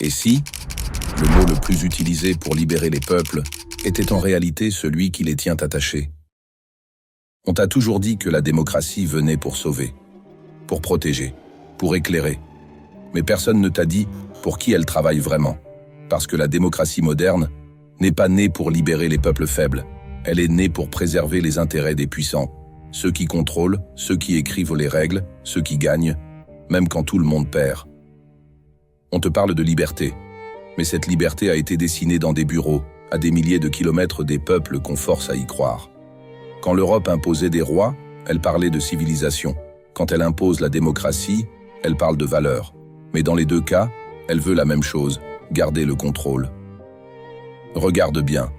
Et si le mot le plus utilisé pour libérer les peuples était en réalité celui qui les tient attachés? On t'a toujours dit que la démocratie venait pour sauver, pour protéger, pour éclairer. Mais personne ne t'a dit pour qui elle travaille vraiment. Parce que la démocratie moderne n'est pas née pour libérer les peuples faibles. Elle est née pour préserver les intérêts des puissants. Ceux qui contrôlent, ceux qui écrivent les règles, ceux qui gagnent, même quand tout le monde perd. On te parle de liberté. Mais cette liberté a été dessinée dans des bureaux, à des milliers de kilomètres des peuples qu'on force à y croire. Quand l'Europe imposait des rois, elle parlait de civilisation. Quand elle impose la démocratie, elle parle de valeurs. Mais dans les deux cas, elle veut la même chose, garder le contrôle. Regarde bien.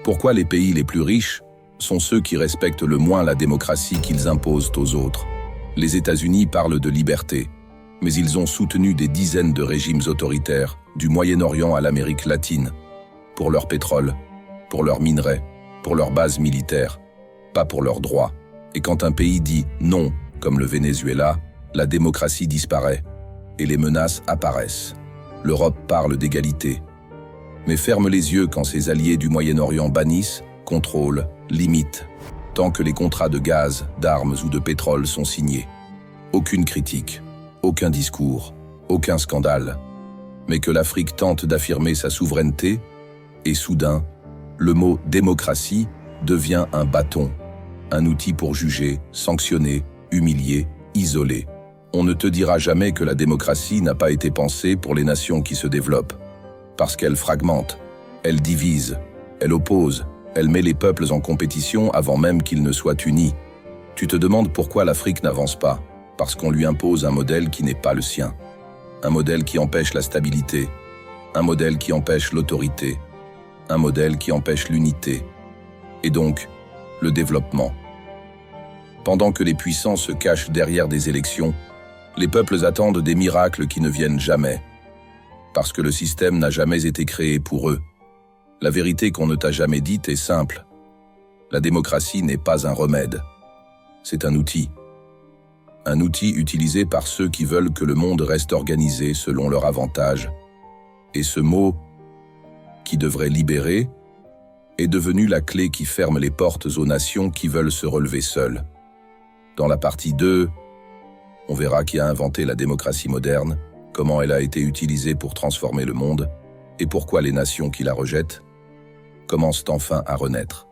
Pourquoi les pays les plus riches sont ceux qui respectent le moins la démocratie qu'ils imposent aux autres? Les États-Unis parlent de liberté, mais ils ont soutenu des dizaines de régimes autoritaires, du Moyen-Orient à l'Amérique latine, pour leur pétrole, pour leurs minerais, pour leurs bases militaires, pas pour leurs droits. Et quand un pays dit non, comme le Venezuela, la démocratie disparaît et les menaces apparaissent. L'Europe parle d'égalité, mais ferme les yeux quand ses alliés du Moyen-Orient bannissent, contrôlent, limitent, tant que les contrats de gaz, d'armes ou de pétrole sont signés. Aucune critique, aucun discours, aucun scandale, mais que l'Afrique tente d'affirmer sa souveraineté, et soudain, le mot « démocratie » devient un bâton, un outil pour juger, sanctionner, humilier, isoler. On ne te dira jamais que la démocratie n'a pas été pensée pour les nations qui se développent, parce qu'elle fragmente, elle divise, elle oppose, elle met les peuples en compétition avant même qu'ils ne soient unis. Tu te demandes pourquoi l'Afrique n'avance pas, parce qu'on lui impose un modèle qui n'est pas le sien, un modèle qui empêche la stabilité, un modèle qui empêche l'autorité, un modèle qui empêche l'unité, et donc le développement. Pendant que les puissants se cachent derrière des élections, les peuples attendent des miracles qui ne viennent jamais, parce que le système n'a jamais été créé pour eux. La vérité qu'on ne t'a jamais dite est simple. La démocratie n'est pas un remède, c'est un outil. Un outil utilisé par ceux qui veulent que le monde reste organisé selon leur avantage. Et ce mot, qui devrait libérer, est devenu la clé qui ferme les portes aux nations qui veulent se relever seules. Dans la partie 2, on verra qui a inventé la démocratie moderne, comment elle a été utilisée pour transformer le monde, et pourquoi les nations qui la rejettent commencent enfin à renaître.